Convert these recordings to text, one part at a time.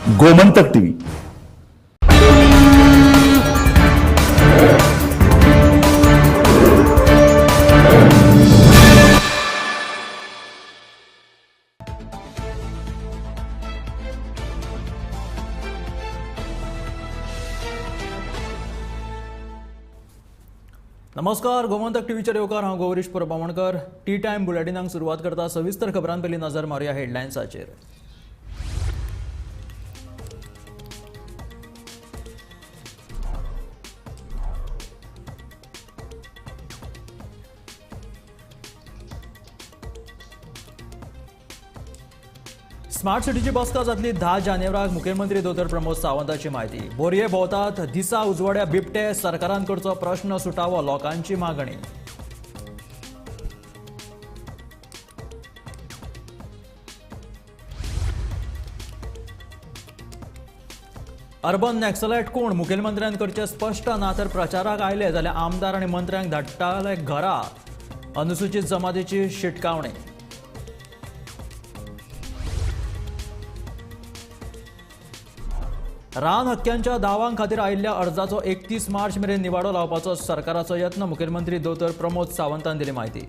Gomantak TV. नमस्कार. गोमंतक टीव्हीच्या येवकार हांव गौरीश परबावणकर. टी टाइम बुलेटिनाक सुरवात करता. सविस्तर खबरां पयलीं नजर मारूया हेडलायन्साचेर. स्मार्ट सिटीची बसका जातली 10 जानेवाराक. मुखेलमंत्री दोतर प्रमोद सावंताची माहिती. बोरये भोंवतात दिसा उजवाड्या बिबटे. सरकारान करचो प्रश्न सुटावो लोकांची मागणी. अर्बन नॅक्सलायट कोण? मुखेलमंत्र्यान करचे स्पष्ट. ना तर प्रचाराक आयले जाल्यार आमदार आनी मंत्र्यांक धाडटाले घरा. अनुसूचित जमातीची शिटकावणी. रान हक्क्यांच्या दावां खातीर आयिल्ल्या अर्जाचो 31 मार्च मेरेन निवाडो लावपाचो सरकाराचो यत्न. मुखेलमंत्री दोतर प्रमोद सावंतान दिली माहिती.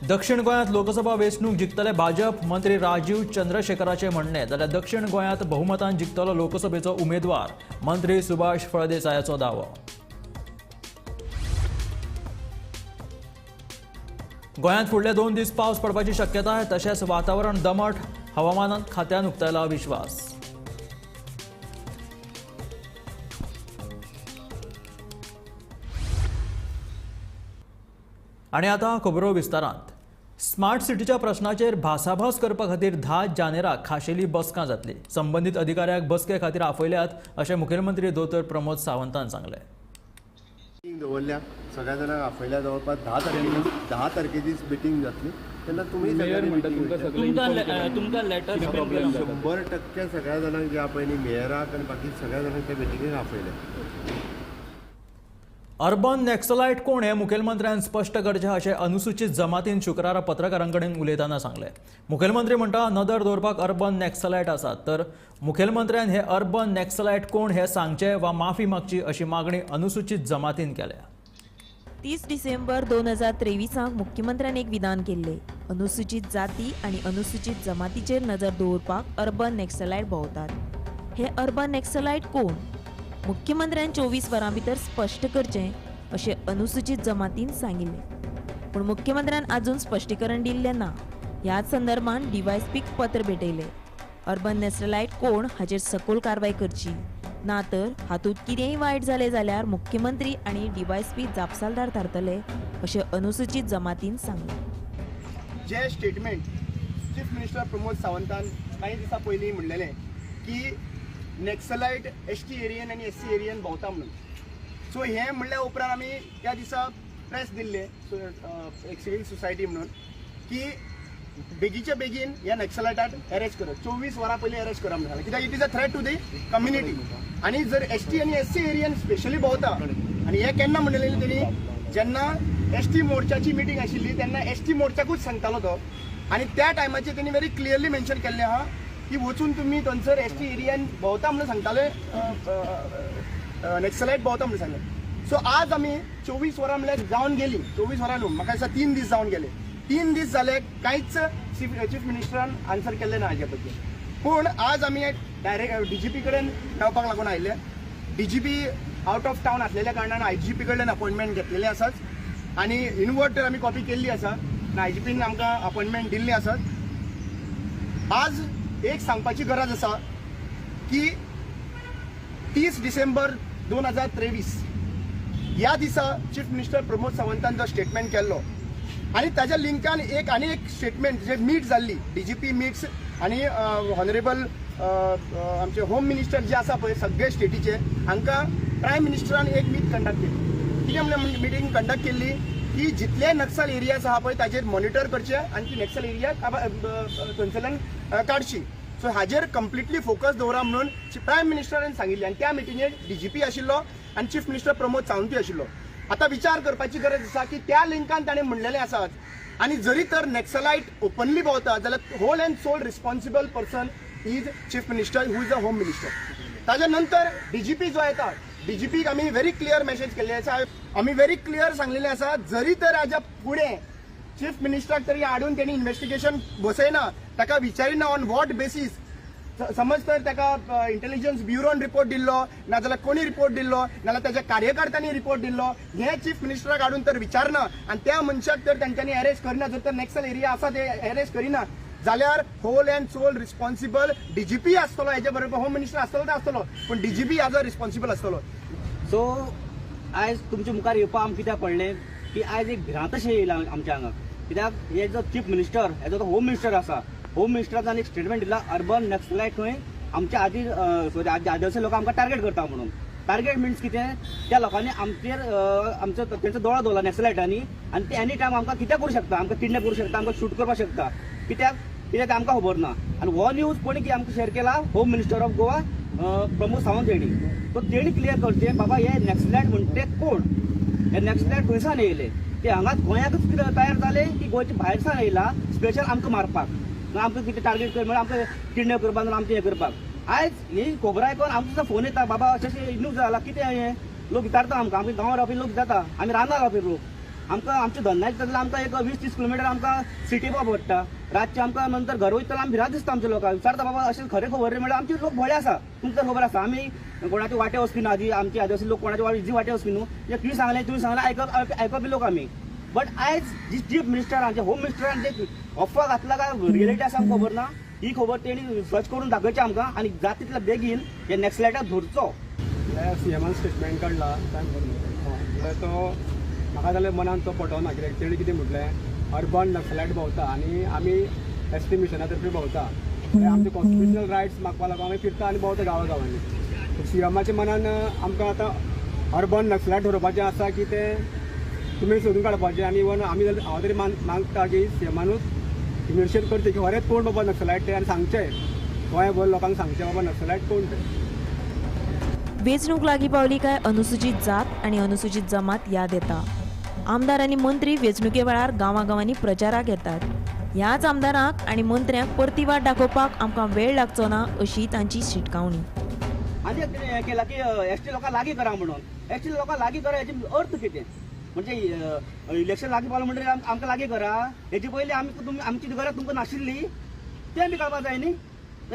दक्षिण गोंयांत लोकसभा वेंचणूक जिखतले भाजप. मंत्री राजीव चंद्रशेखराचे म्हणणे. जाल्यार दक्षिण गोंयांत बहुमतान जिखतलो लोकसभेचो उमेदवार. मंत्री सुभाष फळदेसायाचो दावो. गोंयांत फुडले 2 दीस पावस पडपाची शक्यताय. तशेंच वातावरण दमट. हवामान खात्यान उक्तायला विश्वास. आनी आतां खबरो विस्तारांत. स्मार्ट सिटीच्या प्रश्नाचेर भासाभास करपा खातीर 10 जानेवाराक खाशेली बसका जातली. संबंदीत अधिकाऱ्याक बसके खातीर आपयल्यात अशें मुखेलमंत्री दोतर प्रमोद सावंतान सांगलें. दवरल्या सगळ्या जाणांक आपयल्या जवळपास 10 तारखेचीच मिटींग जातली. तेन्ना तुमी तुमकां लेटर 100% सगळ्या जाणांक जे आपयली मेयराक आनी बाकी सगळ्या जाणांक त्या मिटींगेक आपयल्या. अर्बन नॅक्सलायट कोण हे मुखेलमंत्र्यान स्पश्ट करचे अशें अनुसूचित जमातीन शुक्रारा पत्रकारांकडेन उलयतना सांगलें. मुखेलमंत्री म्हणटा नदर दवरपाक अर्बन नॅक्सलायट आसात. तर मुखेलमंत्र्यान हे अर्बन नॅक्सलायट कोण हे सांगचे वा माफी मागची अशी मागणी अनुसूचित जमातीन केल्या. 30 डिसेंबर 2023 मुख्यमंत्र्यान एक विधान केले. अनुसूचित जाती आणि अनुसूचित जमातीचेर नजर दवरपाक अर्बन नॅक्सलायट भोंवतात. हे अर्बन नॅक्सलायट कोण? मुख्यमंत्र्यान 24 वरां भितर स्पश्ट करचें अशें अनुसूचित जमातीन सांगिल्लें. पूण मुख्यमंत्र्यान आजून स्पश्टीकरण दिल्लें ना. ह्याच संदर्भात डीवायएसपीक पत्र भेटयलें. अर्बन नॅक्सलायट कोण हाचेर सखोल कारवाय करची. ना तर हातूंत कितेंय वायट जालें जाल्यार मुख्यमंत्री आनी डीवायएसपी जापसालदार थारतले अशें अनुसूचित जमातीन सांगलें. जे स्टेटमेंट चीफ मिनिस्टर प्रमोद सावंतान काही दिसा पयलीं म्हणलेलें की नॅक्सलायट एसटी एरियन आनी एससी एरियन भोंवता म्हणून. सो हें म्हणल्या उपरांत आमी त्या दिसा प्रेस दिल्ले एक सिवील सोसायटी म्हणून की बेगीच्या बेगीन ह्या नॅक्सलायटाक अरेस्ट करप. 24 वरां पयलीं अरेस्ट करप म्हणटाले. कित्याक it is a threat to the community. आनी जर एसटी आनी एससी एरियन स्पेशली भोंवता आनी हे केन्ना म्हणलेलें तेणी जेन्ना एसटी मोर्चाची मिटींग आशिल्ली तेन्ना एसटी मोर्चाकूच सांगतालो तो. आनी त्या टायमाचेर तेणी व्हेरी क्लियरली मेन्शन केल्लें आहा की वचून तुम्ही थंयसर एसटी एरियन भोंवता म्हणून सांगताले. नॅक्सलायट भोंवता म्हणून सांगले. सो आज आमी 24 वरां म्हणल्यार जावन गेली. 24 वरां न्हू, म्हाका दिसता 3 दीस जावन गेले. 3 दीस जाले कांयच चीफ मिनिस्टरान आन्सर केल्लें ना हाजे बद्दल. पूण आज आमी डायरेक्ट डीजीपी कडेन मेळपाक लागून आयिल्ले. डीजीपी आउट ऑफ टावन आसलेल्या कारणान आयजीपी कडल्यान अपॉयंटमेंट घेतलेले आसात आनी इनवर्ट आमी कॉपी केल्ली आसा आनी आयजीपीन आमकां अपॉयंटमेंट दिल्ली आसात. आज एक सांगपाची गरज आसा की 30 डिसेंबर 2023 ह्या दिसा चीफ मिनिस्टर प्रमोद सावंतान जो स्टेटमेंट केल्लो आनी ताज्या लिंकान आनी एक स्टेटमेंट जे मीट जाल्ली डीजीपी मिट्स आनी ऑनरेबल आमचे होम मिनिस्टर जे आसा पळय सगळे स्टेटीचे हांकां प्रायम मिनिस्टरान एक मीट कंडक्ट केली. कितें म्हणल्यार मिटींग कंडक्ट केल्ली की जितले नक्सल एरियाज आहा पळय ताचेर मॉनिटर करचे आनी ती नक्सल एरिया थंयसरल्यान काडची. सो हाजेर कंप्लिटली फोकस दवरा म्हणून प्रायम मिनिस्टरान सांगिल्लें. आनी त्या मिटिंगेक डीजीपी आशिल्लो आनी चीफ मिनिस्टर प्रमोद सावंतूय आशिल्लो. आता विचार करपाची गरज आसा की त्या लिंकान ताणें म्हणलेलें आसा आणि जरी तर नॅक्सलाइट ओपनली भोंवता जाल्यार whole and sole responsible person is chief minister who is the home minister. ताज्या नंतर डीजीपी जो येता डीजीपीक आमी व्हेरी क्लियर मेसेज केल्ले आसा. आमी व्हेरी क्लियर सांगलेले आसा जरी तर हाज्या फुडें चीफ मिनिस्टराक तरी हाडून त्यांनी इन्व्हेस्टिगेशन बसयना ताका विचारिना ऑन वॉट बेसीस. समज तर ताका इंटेलिजन्स ब्युरोन रिपोर्ट दिल्लो नाजाल्यार कोणी रिपोर्ट दिल्लो नाजाल्यार ताच्या कार्यकर्त्यांनी रिपोर्ट दिल्लो हे चीफ मिनिस्टराक हाडून तर विचारना आणि त्या मनशाक तर तांच्यांनी अरेस्ट करना. जर तर नॅक्सल एरिया आसा ते अरेस्ट करिना जाल्यार whole and sole responsible DGP आसतलो. हेच्या बरोबर होम मिनिस्टर आसतलो तो आसतलो पण डीजीपी हाजो रिस्पॉन्सिबल आसतलो. सो आयज तुमच्या मुखार येवपा आमकां कित्याक पडलें की आयज एक भिरांत अशें येयला आमच्या हांगा. कित्याक हे जो चीफ मिनिस्टर हेजो तो होम मिनिस्टर आसा होम मिनिस्टरान एक स्टेटमेंट दिला अर्बन नॅक्सलाइट खंय आमच्या आदिवासी लोक आमकां टार्गेट करता म्हणून. टार्गेट मिन्स कितें त्या लोकांनी आमचो तेंचो दोळो दवरला नॅक्सलाइटांनी आणि ते एनी टायम आमकां कितें करूं शकता आमकां किडनॅप करूं शकता आमकां शूट करपाक शकता. कित्याक ते आमकां खबर ना. आणि हो न्यूज कोणी की आमकां शेअर केला home minister of Goa Pramod Sawant हेणी. तो तेणी क्लियर करचे बाबा हे नॅक्सलाइट म्हणटे कोण हे नॅक्सलाइट खंयसान येयले ते हांगाच गोंयाकच तयार जाले की गोंयच्या भायरसान येयला स्पेशल आमकां मारपाक आमकां कितें टार्गेट कर म्हळ्यार आमकां किडनॅप करपाक नाजाल्यार आमचें हें करपाक. आयज ही खबर आयकून आमकां फोन येता बाबा अशें न्यूज जाला कितें हें लोक विचारता आमकां आमच्या गांवांत रावपी लोक जाता आमी रानां रावपी लोक आमकां आमच्या धंद्याक जाल्यार आमकां एक 20-30 किलोमिटर आमकां सिटी पावप पडटा. रातचे आमकां नंतर घर वयतना आमी भिरांत दिसता आमच्या लोकांक विचारता बाबा अशें खरें खबर रे म्हळ्यार आमचे लोक भोळे आसा तुमकां खबर आसा आमी कोणाचे वाटे वचपी ना आमची आदिवासी लोक कोणाचे इजी वाटे वचपी न्हू तुवें सांगलें तुवें सांगलें आयकपी लोक आमी. बट आयज जी चीफ मिनिस्टरान होम मिनिस्टरान जे अफवा घातला काय रिएलिटी आसा आमकां खबर ना. ही खबर तेणी सर्च करून दाखोवची आमकां आणि जाता तितल्या बेगीन हे नॅक्सलाइटाक धरचो. सीएमान स्टेटमेंट काडला जाल्यार तो म्हाका जाल्यार मनान तो पटोना कित्याक तेणी कितें म्हटलें अर्बन नक्सलाइट भोंवता आनी आमी एस टी मिशना तर्फे भोंवता आमचे कॉन्स्टिट्युशनल रायट्स मागपा लागून आमी फिरता आनी भोंवता गांवांनी. सीएमाच्या मनान आमकां आतां अर्बन नक्सलाइट धरपाचें आसा की तें तुमी सोदून काडपाचें आनी इवन आमी हांव तरी मागता की सीएमानूच इन्वेस्टिगेट करचें की खरेंच कोण बाबा नक्सलाइट ते आनी सांगचें गोंयभर लोकांक सांगचें बाबा नक्सलाइट कोण ते. वेंचणूक लागीं पावली काय अनुसूचित जात आणि अनुसूचित जमात याद येता. आमदार आणि मंत्री वेंचणुके वेळार गांवांगांवांनी प्रचाराक येतात. ह्याच आमदारांक आणि मंत्र्यांक परती वाट दाखोवपाक आमकां वेळ लागचो ना अशी तांची शिटकावणी. आनी हें केला की एसटी लोकांक लागीं करा म्हणून एसटी लोकांक लागीं करा हेची अर्थ कितें म्हणजे इलेक्शन लागीं पावलें म्हणटकीर आमकां लागीं करा हेची पयलीं आमी आमची गरज तुमकां नाशिल्ली तें आमी कळपाक जाय न्ही.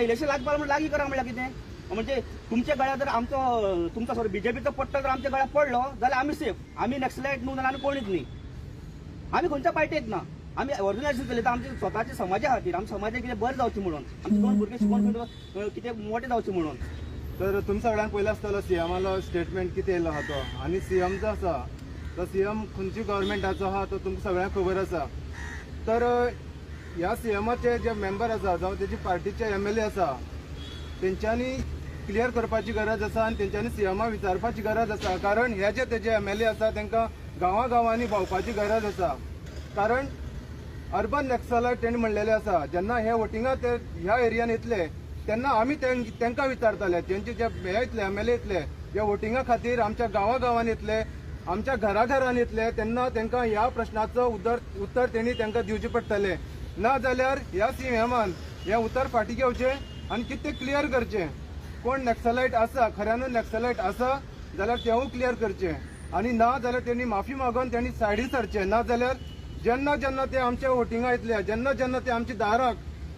इलेक्शन लागीं पावलें म्हणल्यार लागीं करा म्हणल्यार कितें म्हणजे तुमच्या गळ्यात जर आमचो तुमचा सॉरी बीजेपीचो पट्टो जर आमच्या गळ्यात पडलो जाल्यार आमी सेफ. आमी नॅक्सलाइट न्हू जाल्यार आमी कोणीच न्ही. आमी खंयच्या पार्टेक ना आमी ऑर्गनायजेशन चलयता आमच्या स्वताच्या समाजा खातीर आमच्या समाजाक कितें बरें जावचें म्हणून आमचे दोन भुरगे शिकून कितें मोठे जावचें म्हणून. तर तुमच्या सगळ्यांक पयलो आसतलो सीएमालो स्टेटमेंट कितें येयलो आहा तो आनी सीएम जो आसा तो सीएम खंयची गव्हर्मेंटाचो आहा तो तुमकां सगळ्यांक खबर आसा. तर ह्या सीएमाचे जे मेंबर आसा जावं तेजी पार्टीचे MLA आसा तेंच्यांनी क्लियर करपाची गरज आसा आनी तेंच्यांनी सीएमा विचारपाची गरज आसा. कारण हे जे तेजे MLA आसा तांकां गांवांगांवांनी भोंवपाची गरज आसा. कारण अर्बन नॅक्सलाइट तेणी म्हणलेले आसा जेन्ना हे वोटिंगा ते ह्या एरियान येतले तेन्ना आमी तांकां विचारताले तेंचे जे हे येतले MLA येतले जे वोटिंगा खातीर आमच्या गांवांगांवांनी येतले आमच्या घराघरान येतले तेन्ना तांकां ह्या प्रश्नाचो उत्तर तेणी तांकां दिवचे पडटलें. ना जाल्यार ह्या सीएमान हें उतर फाटीं घेवचें आनी कितें क्लियर करचें. कोण नॅक्सलाइट आसा खऱ्यानूच नॅक्सलाइट आसा जाल्यार तेवूय क्लियर करचें आनी ना जाल्यार तेणी माफी मागून तेणी सायडीन सरचें. ना जाल्यार जेन्ना जेन्ना ते आमच्या वोटिंगा येतले जेन्ना जेन्ना ते आमच्या दाराक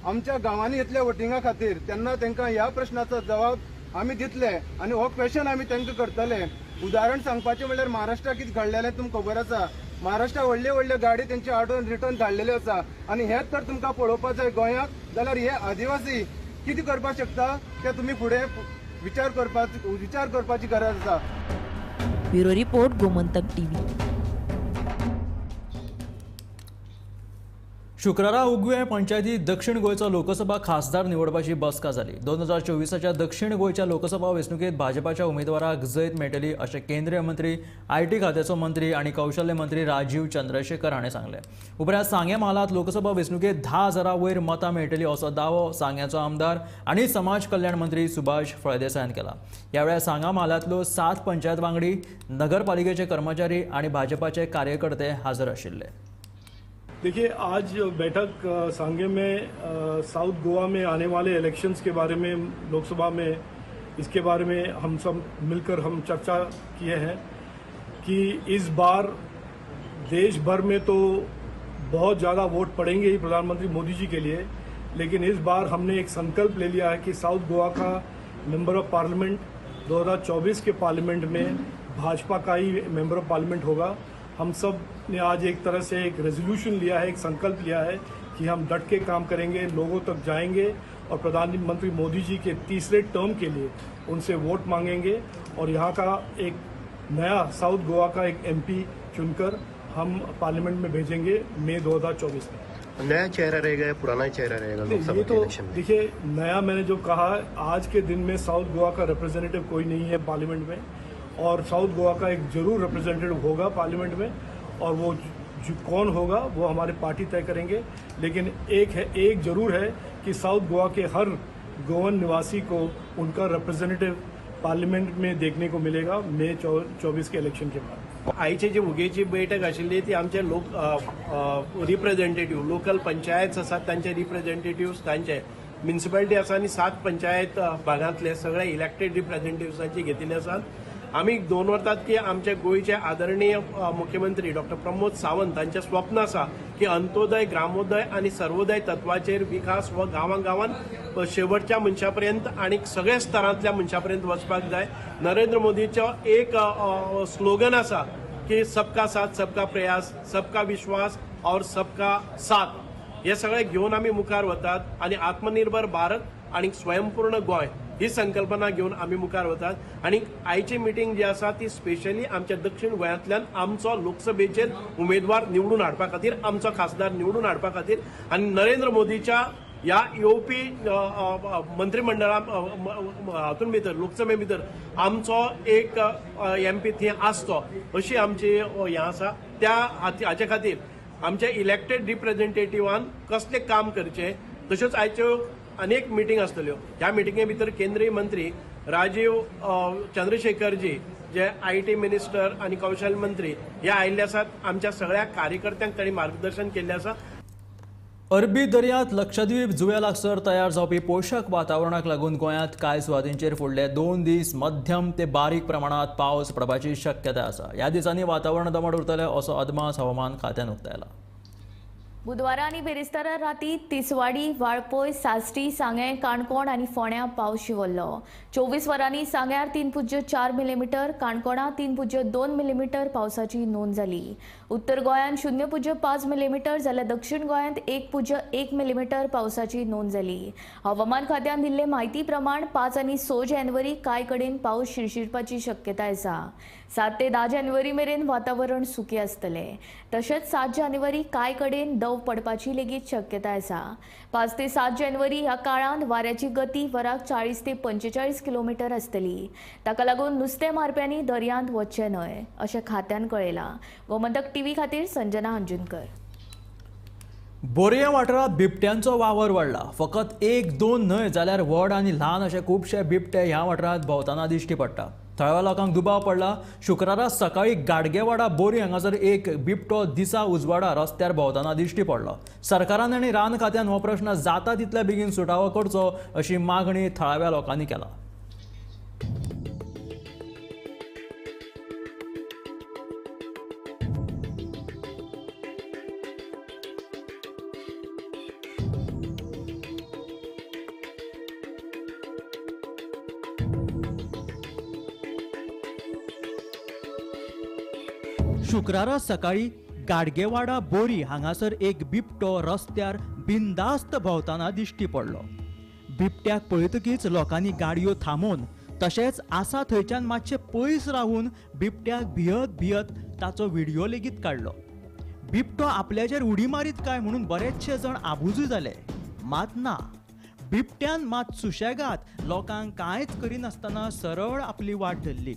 आमच्या गांवांनी येतले वोटिंगा खातीर तेन्ना तांकां ह्या प्रश्नाचो जबाब आमी दितले आनी हो क्वेश्चन आमी तांकां करतले. उदाहरण सांगपाचें म्हणल्यार महाराष्ट्रा कितें घडलेलें तुमकां खबर आसा. महाराष्ट्रा व्हडल्यो व्हडल्यो गाडी तेंचे हाडून रिटर्न धाडलेल्यो आसा आनी हेच तर तुमकां पळोवपाक जाय गोंयाक जाल्यार हे आदिवासी कितें करपाक शकता तें तुमी फुडें विचार करपाची गरज आसा. Bureau report Gomantak TV. शुक्रारा उगवे पंचायती दक्षिण गोंयचो लोकसभा खासदार निवडपाची बसका जाली. 2024च्या दक्षिण गोंयच्या लोकसभा वेंचणुकेत भाजपाच्या उमेदवाराक जैत मेळटली अशें केंद्रीय मंत्री IT खात्याचो मंत्री आनी कौशल्य मंत्री राजीव चंद्रशेखर हाणें सांगलें. उपरांत सांगे म्हालांत लोकसभा वेंचणुकेत 10,000 वयर मतां मेळटलीं असो दावो सांग्याचो आमदार आनी समाज कल्याण मंत्री सुभाष फळदेसायान केला. ह्या वेळार सांगा म्हालांतल्यो 7 पंचायत वांगडी नगरपालिकेचे कर्मचारी आनी भाजपाचे कार्यकर्ते हाजीर आशिल्ले. देखिए, आज बैठक सांगे में साउथ गोवा में आने वाले इलेक्शंस के बारे में, लोकसभा में, इसके बारे में हम सब मिलकर हम चर्चा किए हैं कि इस बार देश भर में तो बहुत ज़्यादा वोट पड़ेंगे ही प्रधानमंत्री मोदी जी के लिए, लेकिन इस बार हमने एक संकल्प ले लिया है कि साउथ गोवा का member of parliament 2024 K parliament में भाजपा का ही मेंबर ऑफ पार्लियामेंट होगा। हम सब ने आज एक तरह से एक रेजोल्यूशन लिया है, एक संकल्प लिया है कि हम डट के काम करेंगे, लोगों तक जाएंगे और प्रधानमंत्री मोदी जी के तीसरे टर्म के लिए उनसे वोट मांगेंगे और यहाँ का एक नया साउथ गोवा का एक एमपी चुनकर हम पार्लियामेंट में भेजेंगे मई 2024 में। नया चेहरा रहेगा या पुराना चेहरा रहेगा लोकसभा ये के तो इलेक्शन में? देखिए, नया मैंने जो कहा, आज के दिन में साउथ गोवा का रिप्रेजेंटेटिव कोई नहीं है पार्लियामेंट में और साउथ गोवा का एक जरूर रिप्रेजेंटेटिव होगा पार्लियामेंट में और वो जो कौन होगा वो हमारे पार्टी तय करेंगे। लेकिन एक जरूर है कि साउथ गोवा के हर गोवन निवासी को उनका रिप्रेजेंटेटिव पार्लियामेंट में देखने को मिलेगा मई 24 के इलेक्शन के बाद। आयची जी उगेची बैठक आशिल्ली ती आमचे रिप्रेझेंटेटिव्ह लोकल पंचायत आसात तांचे रिप्रेझेंटेटिव्ह तांचे म्युनिसिपालिटी आसा आनी 7 पंचायत भागांतले सगळे इलेक्टेड रिप्रेझेंटेटिव्हसांची घेतिल्ले आसात। आमी दोन वर्तात की आमचे गोयचे आदरणीय मुख्यमंत्री डॉक्टर प्रमोद सावंत हांचे स्वप्न आसा की अंत्योदय, ग्रामोदय आणि सर्वोदय तत्वाचेर विकास हो गांवांत शेवटच्या मनशापर्यंत आणि सगळ्या स्तरांतल्या मनशापर्यंत वचपाक जाय। नरेंद्र मोदीचो एक स्लोगन आसा की सबका साथ सबका प्रयास, सबका विश्वास और सबका साथ। हे सगळे घेऊन आम्ही मुखार वतात आणि आत्मनिर्भर भारत आणि स्वयंपूर्ण गोय ही संकल्पना घेऊन आम्ही मुखार वतात। आणि आयची मिटींग जी आसा ती स्पेशली आमच्या दक्षिण गोंयांतल्यान आमचो लोकसभेचेर उमेदवार निवडून हाडपा खातीर, आमचो खासदार निवडून हाडपा खातीर आणि नरेंद्र मोदीच्या ह्या येवपी मंत्रिमंडळांत हातून भितर लोकसभे भितर आमचो एक एमपी थंय आसचो अशी आमची हें आसा। त्या हाचे खातीर आमच्या इलेक्टेड रिप्रेझेंटेटिव्हान कसले काम करचे, तश्योच आयच्यो अनेक मिटींग आसतल्यो। ह्या मिटींगे भितर केंद्रीय मंत्री राजीव चंद्रशेखरजी जे IT मिनिस्टर आणि कौशल्य मंत्री हे आयिल्ले आसात। आमच्या सगळ्या कार्यकर्त्यांक तांणी मार्गदर्शन केल्लें आसा। अरबी दर्यांत लक्षद्वीप जुंव्या लागसर तयार जावपी पोषक वातावरणाक लागून गोंयांत कांय सुवातींचेर फुडले 2 दीस मध्यम ते बारीक प्रमाणात पावस पडपाची शक्यताय आसा। ह्या दिसांनी वातावरण दमट उरतलें असो अदमास हवामान खात्यान उक्तायला। बुधवारा आनी बेरेस्तारा राती तिसवाडी, वाळपय, साश्टी, सांगें, काणकोण आनी फोंड्यां पावस शिवरलो। 24 वरांनी सांग्यार 3.4 मिलीमीटर, काणकोणां 3.2 मिलीमीटर पावसाची नोंद जाली। उत्तर गोंयांत 0.5 मिलीमीटर जाल्यार दक्षिण गोंयांत 1.1 मिलीमीटर पावसाची नोंद जाली। हवामान खात्यान दिल्ले म्हायती प्रमाण 5 आनी 6 जानेवारी कांय कडेन पावस शिरशिरपाची शक्यताय आसा। 7 ते 10 जानेवारी मेरेन वातावरण सुकें आसतलें। तशेंच 7 जानेवारी कांय कडेन दव पडपाची लेगीत शक्यताय आसा। 5 ते 7 जानेवारी ह्या काळांत वाऱ्याची गती वराक 40 ते 45 किलोमीटर आसतली। ताका लागून नुस्तें मारप्यांनी दर्यांत वचचें न्हय अशें खात्यान कळयलां। गोमंतक टीव्ही खातीर संजना अंजुनकर। बोरये वाठारांत बिबट्यांचो वावर वाडला। फकत 1-2 न्हय जाल्यार व्हड आनी ल्हान अशे खुबशे बिबटे ह्या वाठारांत भोंवताना दिश्टी पडटा। थळाव्या लोकांक दुबाव पडला। शुक्रारा सकाळी गाडगेवाडा बोरी हांगासर एक बिबटो दिसा उजवाडा रस्त्यार भोंवताना दिश्टी पडलो। सरकारान आनी रान खात्यान हो प्रश्न जाता तितले बेगीन सुटावो करचो अशी मागणी थळाव्या लोकांनी केला। शुक्रारा सकाळी गाडगेवाडा बोरी हांगासर एक बिबटो रस्त्यार बिनदास्त भोंवताना दिश्टी पडलो। बिबट्याक पळयतकीच लोकांनी गाडयो थांबोवन तशेंच आसा थंयच्यान मातशे पयस रावून बिबट्याक भियत भियत ताचो व्हिडिओ लेगीत काडलो। बिबटो आपल्याचेर उडी मारीत काय म्हणून बरेचशे जण आबुजूय जाले, मात ना। बिबट्यान मात सुशेगाद लोकांक कांयच करिनासतना सरळ आपली वाट धरली।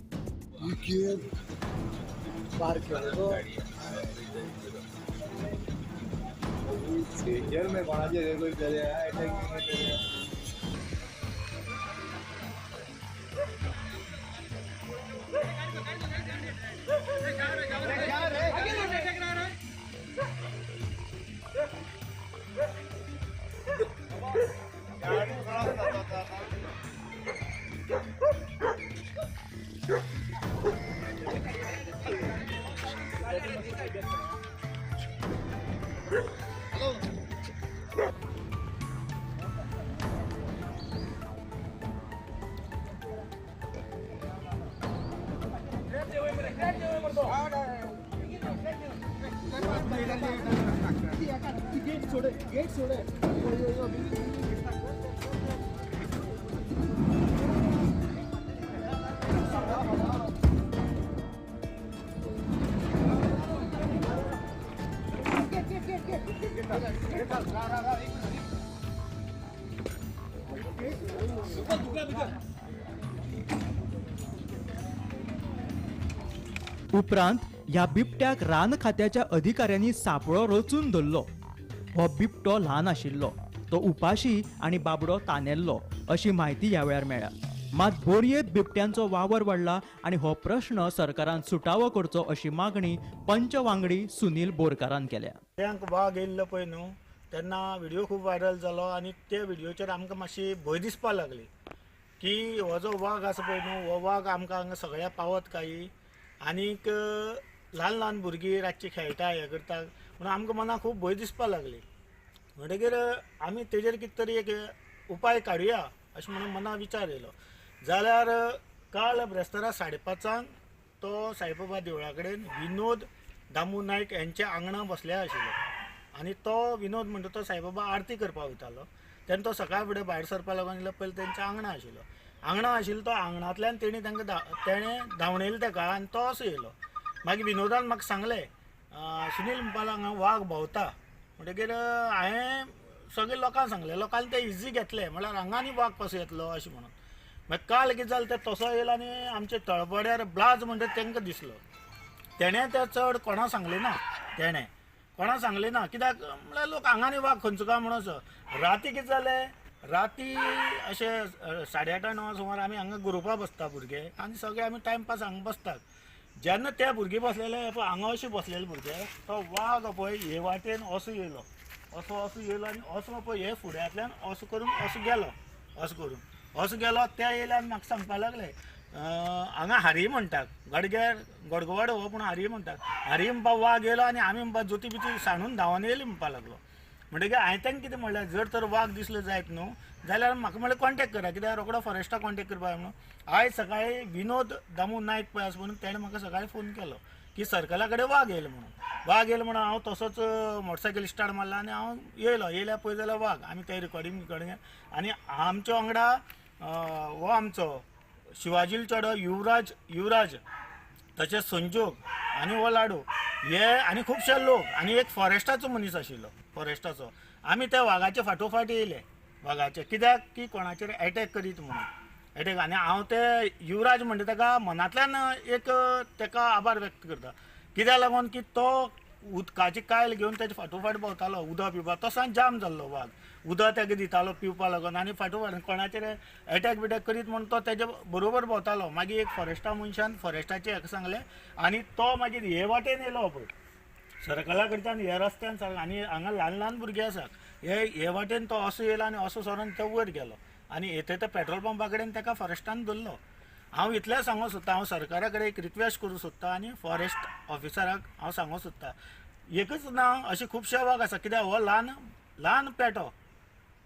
उपरांत ह्या बिबट्याक रान खात्याच्या अधिकाऱ्यांनी सापळो रचून धरलो. हो बिबटो ल्हान आशिल्लो, तो उपाशी आनी बाबडो तानेल्लो अशी माहिती ह्या वेळार मेळ्ळ्या. मात बोरयेत बिबट्यांचो वावर वाडला आनी हो प्रश्न सरकारान सुटावो करचो अशी मागणी पंच वांगडी सुनील बोरकारान केल्या. त्यांक वाघ येयल्लो पळय न्हू, तेन्ना व्हिडिओ खूब व्हायरल जालो आनी ते व्हिडिओचेर आमकां मातशी भंय दिसपाक लागली की हो जो वाघ आसा पळय न्हू, हो वाघ आमकां हांगा सगळ्या पावत काय आनीक ल्हान ल्हान भुरगीं रातची खेळटा हें करता म्हणून आमकां मनाक खूब भंय दिसपाक लागली. म्हणटकीर आमी तेजेर कितें तरी एक उपाय काडुया अशें म्हणून मनाक विचार येयलो. जाल्यार काल ब्रेस्तारा 5:30 तो साईबाबा देवळा कडेन विनोद दामू नायक यांच्या आंगणा बसल्या आशिल्लो आनी तो विनोद म्हणटा तो साईबाबा आरती करपाक वयतालो. तेन्ना तो सकाळ फुडें भायर सरपाक लागून जाल्यार पयलीं तेंच्या आंगणा आशिल्लो तो आंगणांतल्यान तेणी तेणें धांवणयलो तेका आनी तो असो येयलो. मागीर विनोदान म्हाका सांगलें सुनील म्हणपाक हांगा वाघ भोंवता. म्हणटकीर हांवें सगळ्या लोकांक सांगलें, लोकांनी ते इजी घेतले म्हळ्यार हांगा आनी वाघ कसो येतलो अशें म्हणून. मागीर काल कितें जालें, ते तसो येयलो आनी आमचे तळपड्यार ब्लाज म्हणटा तांकां दिसलो. तेणें ते चड कोणाक सांगलें ना, कोणाक सांगलें ना कित्याक म्हळ्यार लोक हांगा आनी वाघ खंयचो काय म्हणून असो. राती कितें जालें, राती अशें 8:30-9 सुमार आमी हांगा ग्रुपां बसता भुरगे आनी सगळे आमी टायमपास हांगा बसतात. जेन्ना ते भुरगे बसलेले हांगा अशे बसलेले भुरगे, तो वाघ पळय हे वाटेन असो येयलो आनी असो पळय हे फुड्यांतल्यान असो करून असो गेलो. ते येयले आनी म्हाका सांगपाक लागले हांगा हारी म्हणटात, गडग्यार गडगवाड हो पूण हारी म्हणटात. हारी म्हणपा वाघ येयलो आनी आमी म्हणपा जोती बिती सांडून धांवन येयली म्हणपाक लागलो. म्हणटकीर हांवें तांकां कितें म्हणलें, जर तर वाघ दिसलो जायत न्हू जाल्यार म्हाका म्हणलें कॉन्टेक्ट करा, कित्याक रोखडो फॉरेस्टाक कॉन्टेक्ट करपाक म्हणून. आयज सकाळीं विनोद दामू नायक पळय आसा म्हणून तेणें म्हाका सकाळीं फोन केलो की सर्कला कडेन वाघ येयलो म्हणून. हांव तसोच मोटरसायकल स्टार्ट मारला आनी हांव येयल्या पळय जाल्यार वाघ. आमी ते रिकॉर्डींग आनी आमच्या वांगडा हो आमचो शिवाजील चेडो युवराज तशेंच संजोग आनी हो लाडू हे आनी खुबशे लोक आनी एक फॉरेस्टाचो मनीस आशिल्लो फॉरेस्टाचो. आमी त्या वाघाचे फाटोफाट येयले वाघाचे, कित्याक की कोणाचेर एटॅक करीत म्हणून आनी हांव ते युवराज म्हणटा ताका मनांतल्यान एक ताका आभार व्यक्त करता. कित्याक लागून की तो उदकाची कायल घेवन तेजे फाटोफाट भोंवतालो उदक पिवपाक. तसो जाम जाल्लो वाघ, उदक तेका दितालो पिवपाक लागून आनी फाटोफाट कोणाचेर एटॅक बिटॅक करीत म्हणून तो तेजे बरोबर भोंवतालो. मागीर एक फॉरेस्टा मनशान फॉरेस्टाचे हेका सांगलें आनी तो मागीर हे वाटेन येयलो पळय सर्कला कडच्यान हे रस्त्यान आनी हांगा ल्हान ल्हान भुरगे आसात हे वाटेन तो असो येयलो आनी असो सरून तो वयर गेलो आनी येते ते पेट्रोल पंपा कडेन ताका फॉरेस्टान धरलो. हांव इतलें सांगूंक सोदतां, हांव सरकारा कडेन एक रिक्वेस्ट करूं सोदतां आनी फॉरेस्ट ऑफिसराक हांव सांगूंक सोदतां, एकच ना अशे खुबशे वाघ आसा. कित्याक हो ल्हान पेटो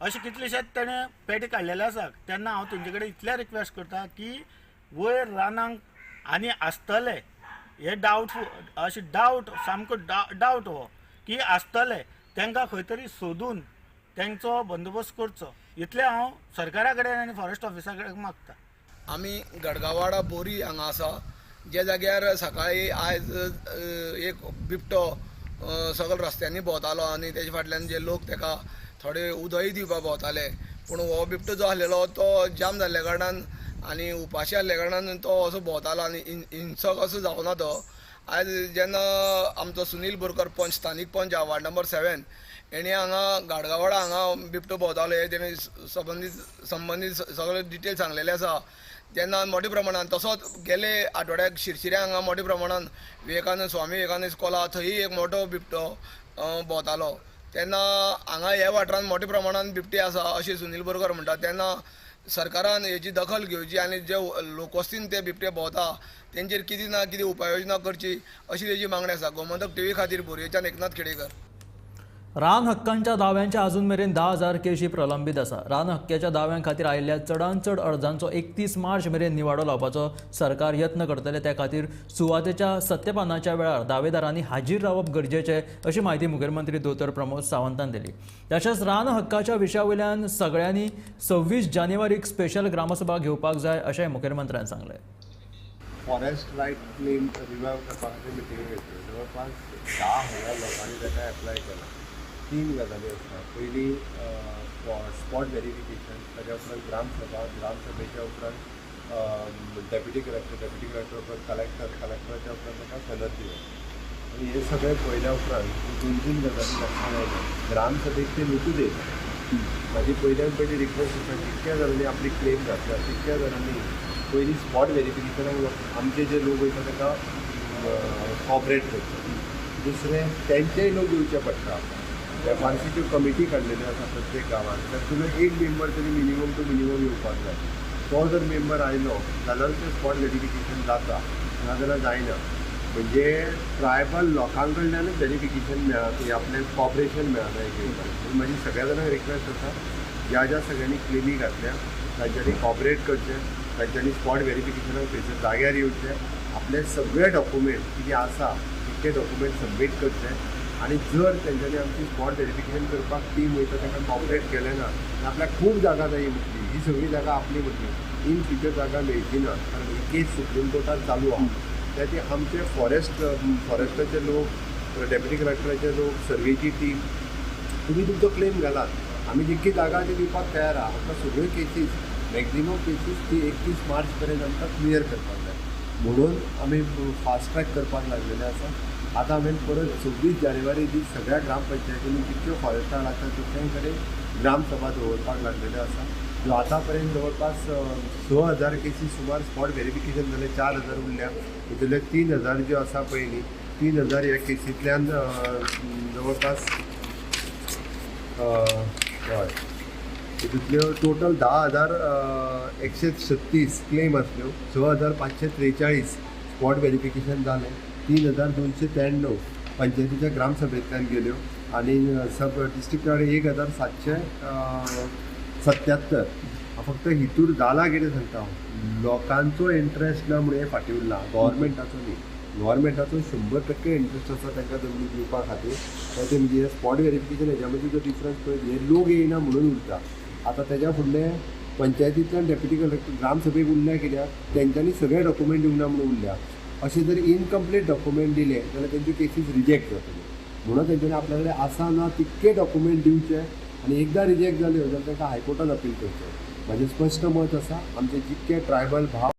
अशे कितलेशेच तेणें पेटे काडलेले आसात. तेन्ना हांव तेंचे कडेन इतलें रिक्वेस्ट करतां की वयर रानांक आनी आसतले हे डावट सामको डावट हो की आसतले तांकां खंय तरी सोदून तांचो बंदोबस्त करचो, इतलें हांव सरकारा कडेन आनी फॉरेस्ट ऑफिसा कडेन मागतां. आमी गडगावाडा बोरी हांगा आसा, जे जाग्यार सकाळी आयज एक बिबटो सगळ्या रस्त्यांनी भोंवतालो आनी तेजे फाटल्यान जे लोक ताका थोडे उदय दिवपाक भोंवताले. पूण हो बिबटो जो आसलेलो तो जाम जाल्ल्या कारणान आनी उपाशी आसल्या कारणान तो असो भोंवतालो आनी हिंसक असो जावना तो. आयज जेन्ना आमचो सुनील बोरकर पंच स्थानीक पंच वार्ड नंबर 7 हेणे हांगा गाडगावाडा हांगा बिबटो भोंवतालो हे तेणी संबंदीत सगळे डिटेल सांगलेले आसा. तेन्ना मोठ्या प्रमाणान तसोच गेले आठवड्याक शिरशिऱ्या हांगा मोठ्या प्रमाणान स्वामी विवेकानंद इस्कॉला थंय एक मोठो बिबटो भोंवतालो. तेन्ना हांगा ह्या वाठारांत मोठ्या प्रमाणान बिबटे आसा अशें सुनील बोरकर म्हणटा. तेन्ना सरकारान हेची दखल घेवची आनी जे लोकवस्तीन ते बिबटे भोंवता तेंचेर कितें ना कितें उपाय योजना करची अशी तेजी मागणी आसा. गोमंतक TV खातीर बोरयेच्यान एकनाथ खेडेकर. रान हक्कांच्या दाव्यांच्या अजून मेरेन 10,000 केशी प्रलंबीत आसा. रान हक्काच्या दाव्यां खातीर आयिल्ल्या चडांत चड अर्जांचो 31 मार्च मेरेन निवाडो लावपाचो सरकार यत्न करतले. त्या खातीर सुवातेच्या सत्यपानाच्या वेळार दावेदारांनी हाजीर रावप गरजेचें अशी माहिती मुखेलमंत्री दोतोर प्रमोद सावंतान दिली. तशेंच रान हक्काच्या विशया वयल्यान सगळ्यांनी 26 जानेवारीक स्पेशल ग्रामसभा घेवपाक जाय अशें मुखेलमंत्र्यान सांगलें. फॉरेस्ट रायट क्लेम रिवायव करपाक मिटींग घेतली. जवळपास 10,000 लोकांनी ताका एप्लाय केला. 3 गजाली आसता. पयली स्पॉट व्हेरिफिकेशन, ताच्या उपरांत ग्रामसभेच्या उपरांत डेप्युटी कलेक्टर उपरांत कलेक्टराच्या उपरांत ताका सनद दिवप. आनी हे सगळें पळयल्या उपरांत 2-3 गजाली लक्षांत आयल्या. ग्रामसभेक ते नुकूच येयले. म्हाजी पयल्यान पयली रिक्वेस्ट आसा, कितक्या जाणांनी आपली क्लेम घातल्या, तितक्या जाणांनी पयली स्पॉट व्हेरिफिकेशनाक आमचे जे लोक वयता ताका कॉपरेट करता. दुसरें तेंचेय लोक येवचे पडटा. एफआरसीच्यो कमिटी काडलेल्यो आसा प्रत्येक गांवांत. तातूंतलो एक मेंबर तरी मिनिमम टू मिनिमम येवपाक जाय. तो जर मेंबर आयलो जाल्यार तें स्पॉट व्हेरिफिकेशन जाता, नाजाल्यार जायना. म्हणजे ट्रायबल लोकां कडल्यानूच व्हेरिफिकेशन मेळना, आपलें कॉपरेशन मेळना एक एकदां. म्हजी सगळ्या जाणांक रिक्वेस्ट आसा, ज्या सगळ्यांनी क्लेमी घातल्या तांच्यांनी कॉपरेट करचें, तांच्यांनी स्पॉट व्हेरिफिकेशनाक थंयसर जाग्यार येवचें, आपले सगळे डॉक्युमेंट कितें आसा ते डॉक्युमेंट सबमीट करचे. आनी जर तेंच्यांनी आमची स्पॉट व्हेरिफिकेशन करपाक टीम वयता ताका कॉपरेट केलें ना, आपल्याक खूब जागा जायी म्हटली, ही सगळी जागा आपली म्हटली, इन फ्युचर जागा मेळची ना. कारण ही केस सुप्रीम कोर्टात चालू आहा. त्या ती आमचे फॉरेस्टाचे लोक, डेप्युटी कलेक्टराचे लोक, सर्वेची टीम, तुमी तुमचो क्लेम घालात. आमी जितकी जागा ती दिवपाक तयार आहा. आमकां सगळ्यो केसीस, मॅक्झिमम केसीस ती 31 मार्च पर्यंत आमकां क्लियर करपाक जाय. म्हणून आमी फास्ट ट्रॅक करपाक लागलेले आसा. आतां हांवें परत 26 जानेवारी दीस सगळ्या ग्रामपंचायतींनी जितक्यो फॉरेस्टार आसा तितक्यां कडेन ग्रामसभा दवरपाक लागलेल्यो आसा. जो आतां पर्यंत जवळपास 6,000 केसीस सुमार स्पॉट व्हेरिफिकेशन जाले, 4,000 उरल्या. तितूंतले 3,000 ज्यो आसा पळय न्ही, 3,000 ह्या केसींतल्यान जवळपास हय तितूंतल्यो टोटल 10,136 क्लेम आसल्यो. 6,543 स्पॉट व्हेरिफिकेशन जालें. 3,293 पंचायतीच्या ग्रामसभेंतल्यान गेल्यो आनी सब डिस्ट्रिक्टार 1,777. फक्त हितूर जाला कितें सांगता हांव, लोकांचो इंट्रस्ट ना म्हणून हें फाटीं उरलां, गव्हर्मेंटाचो न्ही. गव्हर्मेंटाचो 100% इंट्रस्ट आसा तांकां जमनी दिवपा खातीर. ते म्हणजे स्पॉट व्हेरिफिकेशन हेज्या मदीं जो डिफरन्स पळय, हे लोक येयना म्हणून उरता. आतां तेज्या फुडलें पंचायतींतल्यान डेप्युटी कलेक्टर ग्रामसभेक उरल्या कित्याक तेंच्यांनी सगळे डॉक्युमेंट दिवना म्हणून उरल्या. अशें जर इनकम्प्लीट डॉक्युमेंट दिले जाल्यार तेंच्यो केसीस रिजेक्ट जातल्यो. म्हणून तेंच्यांनी आपल्या कडेन आसा ना तितके डॉक्युमेंट दिवचे आनी एकदां रिजेक्ट जाल्यो जाल्यार तांकां हायकोर्टात अपील करचें. म्हाजें स्पश्ट मत आसा, आमचे जितके ट्रायबल भाव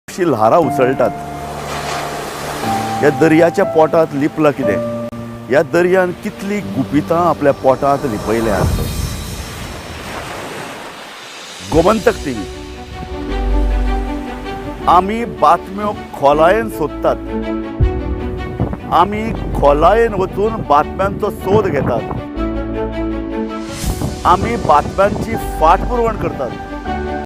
ल्हारां उसळटात. ह्या दर्याच्या पोटांत लिपलां कितें? ह्या दर्यान कितलीं गुपितां आपल्या पोटांत लिपयल्यात. गोमंतक टीव्ही. आमी बातम्यो खोलायेन सोदतात. आमी खोलायेन वचून बातम्यांचो सोद घेतात. आमी बातम्यांची फाटपुरवण करतात.